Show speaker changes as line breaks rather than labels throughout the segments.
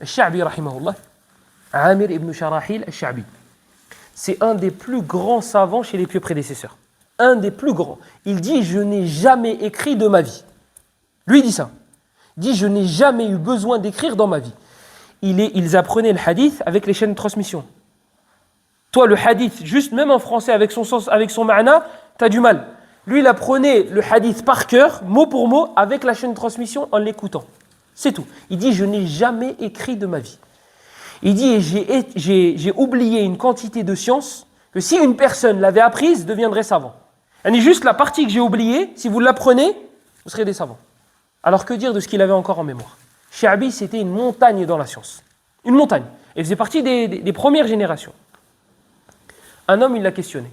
al-Sha'bi, rahimahullah, Amir ibn Sharahil al-Sha'bi, c'est un des plus grands savants chez les pieux prédécesseurs. Un des plus grands. Il dit, je n'ai jamais écrit de ma vie. Lui, il dit ça. Il dit, je n'ai jamais eu besoin d'écrire dans ma vie. Ils apprenaient le hadith avec les chaînes de transmission. Toi, le hadith, juste même en français, avec son sens, avec son ma'na, t'as du mal. Lui, il apprenait le hadith par cœur, mot pour mot, avec la chaîne de transmission, en l'écoutant. C'est tout. Il dit, je n'ai jamais écrit de ma vie. Il dit, j'ai oublié une quantité de science que si une personne l'avait apprise, deviendrait savant. Et juste la partie que j'ai oubliée, si vous l'apprenez, vous serez des savants. Alors que dire de ce qu'il avait encore en mémoire? Sha'bi, c'était une montagne dans la science. Une montagne. Il faisait partie des premières générations. Un homme, il l'a questionné.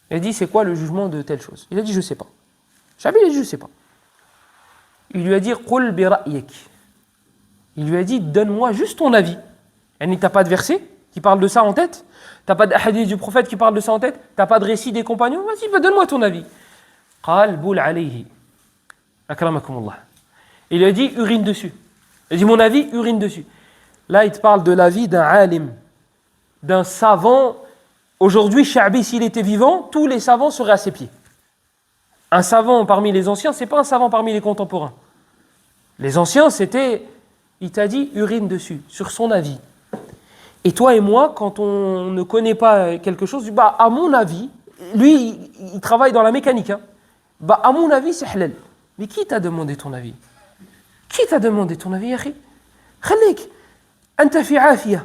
Il a dit, c'est quoi le jugement de telle chose? Il a dit, je ne sais pas. Sha'bi, il a dit, je ne sais pas. Il lui a dit, qul bi ra'yik. Il lui a dit, donne-moi juste ton avis. Tu n'as pas de verset qui parle de ça en tête? Tu n'as pas de hadith du prophète qui parle de ça en tête? Tu n'as pas de récit des compagnons? Vas-y, donne-moi ton avis. Qal boul alayhi. Akramakumullah. Il lui a dit, urine dessus. Il a dit, mon avis, urine dessus. Là, il te parle de l'avis d'un alim, d'un savant. Aujourd'hui, Sha'bi, s'il était vivant, tous les savants seraient à ses pieds. Un savant parmi les anciens, ce n'est pas un savant parmi les contemporains. Les anciens, c'était, il t'a dit, urine dessus, sur son avis. Et toi et moi, quand on ne connaît pas quelque chose, bah, à mon avis, lui, il travaille dans la mécanique. Hein. Bah, à mon avis, c'est halal. Mais qui t'a demandé ton avis? Qui t'a demandé ton avis, akhi? Khalik, anta fi afiya.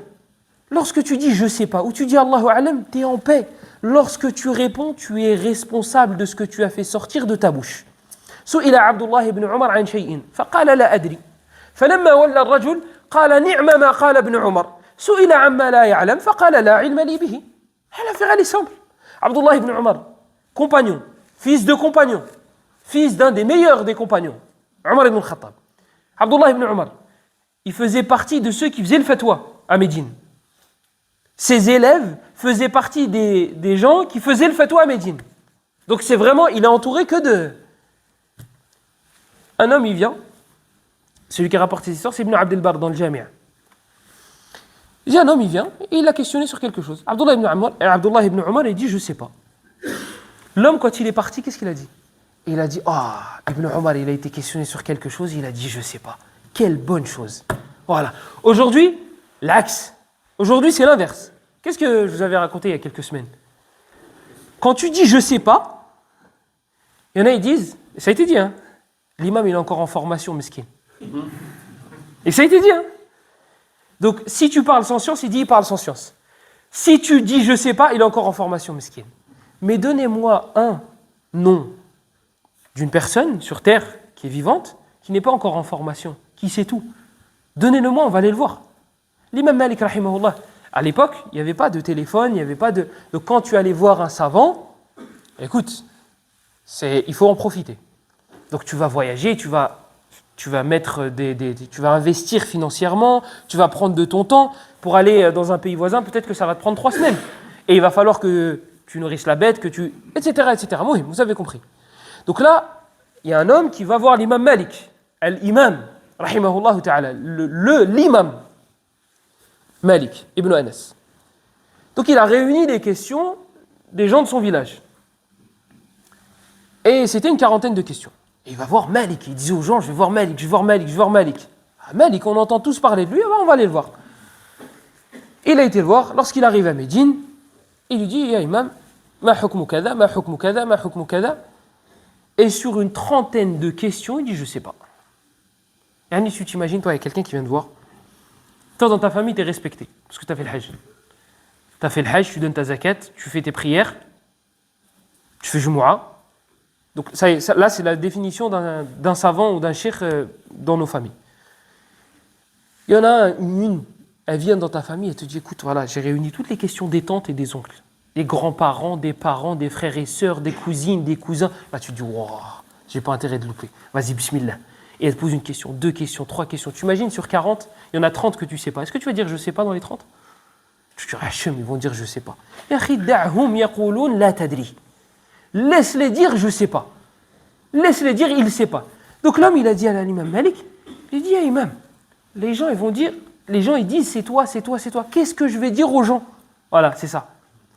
Lorsque tu dis je sais pas, ou tu dis Allahu a'lam, tu es en paix. Lorsque tu réponds, tu es responsable de ce que tu as fait sortir de ta bouche. سئل عبد الله بن عمر عن شيء فقال لا أدري فلما ولى الرجل قال نعم ما قال ابن عمر سئل عما لا يعلم فقال لا علم لي به. Elle a fait aller simple. Abdullah ibn Umar, compagnon, fils de compagnon, fils d'un des meilleurs des compagnons, Omar ibn Khattab. Abdullah ibn Umar, il faisait partie de ceux qui faisaient le fatwa à Médine. Ses élèves faisaient partie des gens qui faisaient le fatwa à Médine. Donc c'est vraiment, il est entouré que de... Un homme, il vient, celui qui a rapporté cette histoire, c'est Ibn Abdel Bar dans le Jami'a. Il dit, un homme, il vient, et il l'a questionné sur quelque chose. Abdullah ibn Umar, il dit, je ne sais pas. L'homme, quand il est parti, qu'est-ce qu'il a dit? Il a dit, Ibn Umar, il a été questionné sur quelque chose, il a dit, je ne sais pas. Quelle bonne chose. Voilà. Aujourd'hui, l'axe. Aujourd'hui, c'est l'inverse. Qu'est-ce que je vous avais raconté il y a quelques semaines? Quand tu dis je sais pas, il y en a, ils disent, ça a été dit, hein, l'imam il est encore en formation, mesquin. Et ça a été dit, hein. Donc, si tu parles sans science, il dit il parle sans science. Si tu dis je sais pas, il est encore en formation, mesquin. Mais donnez-moi un nom d'une personne sur terre qui est vivante, qui n'est pas encore en formation, qui sait tout. Donnez-le-moi, on va aller le voir. L'imam Malik, rahimahullah, à l'époque, il n'y avait pas de téléphone, il n'y avait pas de... Donc quand tu allais voir un savant, écoute, il faut en profiter. Donc tu vas voyager, tu vas mettre tu vas investir financièrement, tu vas prendre de ton temps pour aller dans un pays voisin, peut-être que ça va te prendre 3 semaines. Et il va falloir que tu nourrisses la bête, etc., etc. Oui, vous avez compris. Donc là, il y a un homme qui va voir l'imam Malik, l'imam, rahimahullah ta'ala, l'imam Malik ibn Anas. Donc il a réuni les questions des gens de son village. Et c'était une 40aine de questions. Et il va voir Malik. Il disait aux gens, je vais voir Malik, je vais voir Malik, je vais voir Malik. Ah, Malik, on entend tous parler de lui, on va aller le voir. Il a été le voir. Lorsqu'il arrive à Médine, il lui dit, ya imam, ma hukmu kada, ma hukmu kada, ma hukmu kada. Et sur une 30aine de questions, il dit, je ne sais pas. Et tu t'imagines, toi, il y a quelqu'un qui vient te voir. Toi, dans ta famille, tu es respecté, parce que tu as fait le hajj. Tu as fait le hajj, tu donnes ta zakat, tu fais tes prières, tu fais jumu'ah. Donc là, c'est la définition d'un savant ou d'un cheikh dans nos familles. Il y en a une, elle vient dans ta famille, elle te dit, écoute, voilà, j'ai réuni toutes les questions des tantes et des oncles, des grands-parents, des frères et sœurs, des cousines, des cousins. Là, tu te dis, wow, j'ai pas intérêt de louper. Vas-y, bismillah. Et elle te pose une question, 2 questions, 3 questions. Tu imagines, sur 40, il y en a 30 que tu ne sais pas. Est-ce que tu vas dire je ne sais pas dans les 30? Tu te dis, Hachem, ils vont dire je ne sais pas. Laisse-les dire je ne sais pas. Laisse-les dire il ne sait pas. Donc l'homme, il a dit à l'imam Malik, il dit, imam, les gens ils disent c'est toi, c'est toi, c'est toi. Qu'est-ce que je vais dire aux gens? Voilà, c'est ça.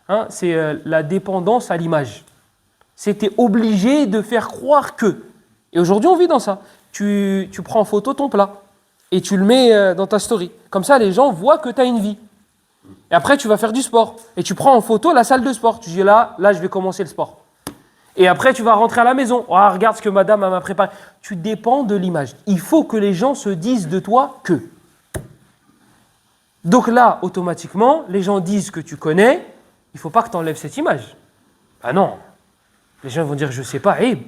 Hein, c'est la dépendance à l'image. C'était obligé de faire croire que. Et aujourd'hui, on vit dans ça. Tu prends en photo ton plat et tu le mets dans ta story. Comme ça, les gens voient que tu as une vie. Et après, tu vas faire du sport. Et tu prends en photo la salle de sport. Tu dis là, je vais commencer le sport. Et après, tu vas rentrer à la maison. Oh, regarde ce que madame m'a préparé. Tu dépends de l'image. Il faut que les gens se disent de toi que. Donc là, automatiquement, les gens disent que tu connais. Il ne faut pas que tu enlèves cette image. Ah non. Les gens vont dire, je ne sais pas, Aïb.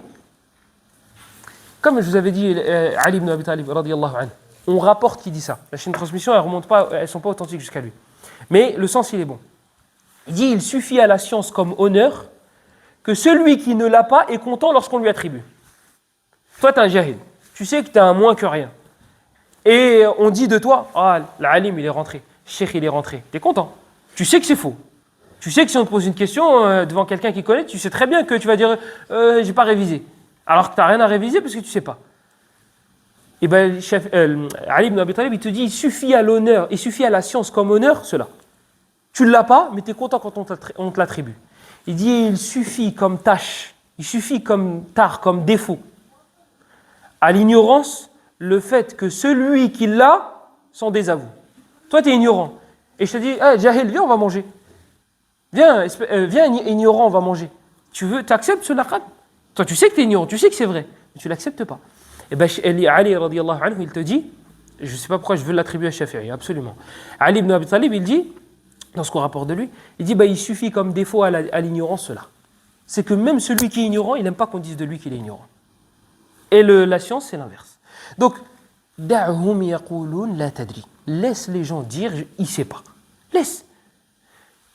Comme je vous avais dit, Ali ibn Abi Talib, radiyallahu anhu, on rapporte qu'il dit ça. La chaîne de transmission, elles ne sont pas authentiques jusqu'à lui. Mais le sens, il est bon. Il dit, il suffit à la science comme honneur que celui qui ne l'a pas est content lorsqu'on lui attribue. Toi, tu es un jahil. Tu sais que tu es un moins que rien. Et on dit de toi, l'alim, il est rentré. Le cheikh, il est rentré. Tu es content. Tu sais que c'est faux. Tu sais que si on te pose une question devant quelqu'un qui connaît, tu sais très bien que tu vas dire j'ai pas révisé. Alors que tu n'as rien à réviser parce que tu ne sais pas. Et bien, Ali ibn Abi Talib, il te dit il suffit à l'honneur, il suffit à la science comme honneur, cela. Tu ne l'as pas, mais tu es content quand on te l'attribue. Il dit il suffit comme tâche, il suffit comme tare, comme défaut, à l'ignorance, le fait que celui qui l'a s'en désavoue. Toi, tu es ignorant. Et je te dis Jahil, viens, on va manger. Viens, ignorant, on va manger. Tu acceptes ce laqab? Toi, tu sais que tu es ignorant, tu sais que c'est vrai, mais tu ne l'acceptes pas. Et bien, Ali, radiyallahu anhu, il te dit, je ne sais pas pourquoi je veux l'attribuer à Shafi'i, absolument. Ali ibn Abi Talib, il dit, dans ce qu'on rapporte de lui, il dit, il suffit comme défaut à l'ignorance cela. C'est que même celui qui est ignorant, il n'aime pas qu'on dise de lui qu'il est ignorant. Et la science, c'est l'inverse. Donc, da'hum yaqulun la tadri. Laisse les gens dire, il ne sait pas. Laisse.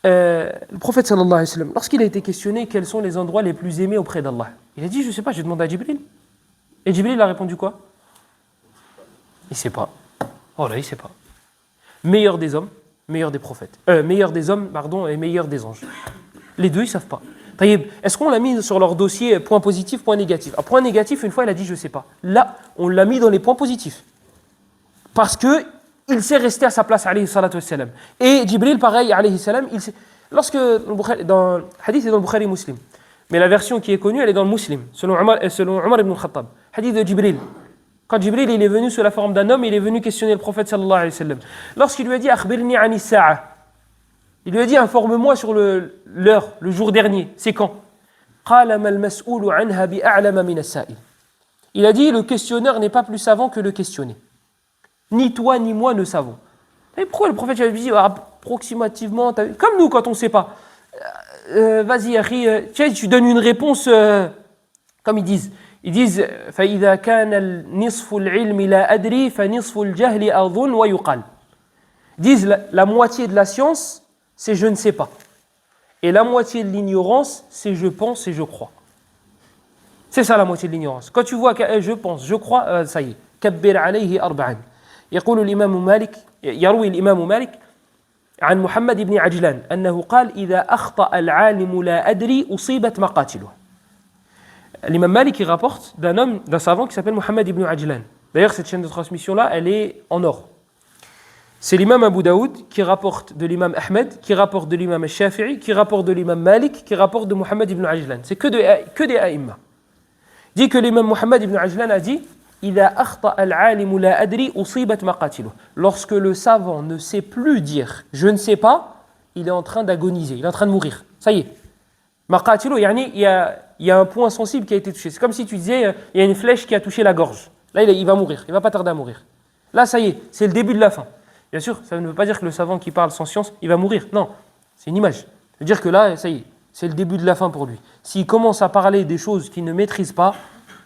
Le prophète sallallahu alayhi wa sallam, lorsqu'il a été questionné quels sont les endroits les plus aimés auprès d'Allah, il a dit, je ne sais pas, j'ai demandé à Jibril. Et Jibril a répondu quoi? Il ne sait pas. Oh là, il ne sait pas. Meilleur des hommes, meilleur des prophètes. Meilleur des hommes, pardon, et meilleur des anges. Les deux, ils ne savent pas. Est-ce qu'on l'a mis sur leur dossier point positif, point négatif? Point négatif, une fois, il a dit, je ne sais pas. Là, on l'a mis dans les points positifs. Parce que il s'est resté à sa place, alayhi salatu wassalam. Et Jibril, pareil, alayhi salam, lorsque, dans le hadith est dans le Bukhari Muslim, mais la version qui est connue, elle est dans le Muslim, selon Omar ibn Khattab. Hadith de Jibril. Quand Jibril il est venu sous la forme d'un homme, il est venu questionner le prophète sallallahu alayhi wa sallam. Lorsqu'il lui a dit, akhbirni anis sa'a, il lui a dit, informe-moi sur l'heure, le jour dernier, c'est quand? Qala mal mas'oulu anha bi'a'lama min as-sa'il. Il a dit, le questionneur n'est pas plus savant que le questionné. Ni toi, ni moi ne savons. Et pourquoi le prophète avait dit approximativement, comme nous quand on ne sait pas. Vas-y, Akhi, tu donnes une réponse comme ils disent. Ils disent فَإِذَا كَانَ النِّصْفُ الْعِلْمِ لَا أَدْرِي فَنِصْفُ الْجَهْلِ أَظُنُّ وَيُقَالُ. Ils disent la moitié de la science, c'est je ne sais pas. Et la moitié de l'ignorance, c'est je pense et je crois. C'est ça la moitié de l'ignorance. Quand tu vois que je pense, je crois, ça y est. كبر عليه أربعا. يقول الإمام مالك يروي الإمام مالك عن محمد بن عجلان أنه قال إذا أخطأ العالم لا أدري أصيبت مقاتله. L'imam Malik il rapporte d'un savant qui s'appelle Muhammad ibn Ajlan. D'ailleurs, cette chaîne de transmission-là, elle est en or. C'est l'imam Abu Daoud qui rapporte de l'imam Ahmed, qui rapporte de l'imam Shafi'i, qui rapporte de l'imam Malik, qui rapporte de Muhammad ibn Ajlan. C'est que des a'imma. Il dit que l'imam Muhammad ibn Ajlan a dit إذا أخطأ العالم لا أدري أصيبت مقاتله. Lorsque le savant ne sait plus dire je ne sais pas, il est en train d'agoniser, il est en train de mourir. Ça y est. Maqatilu, il y a un point sensible qui a été touché. C'est comme si tu disais il y a une flèche qui a touché la gorge. Là, il va mourir, il ne va pas tarder à mourir. Là, ça y est, c'est le début de la fin. Bien sûr, ça ne veut pas dire que le savant qui parle sans science, il va mourir. Non, c'est une image. Ça veut dire que là, ça y est, c'est le début de la fin pour lui. S'il commence à parler des choses qu'il ne maîtrise pas,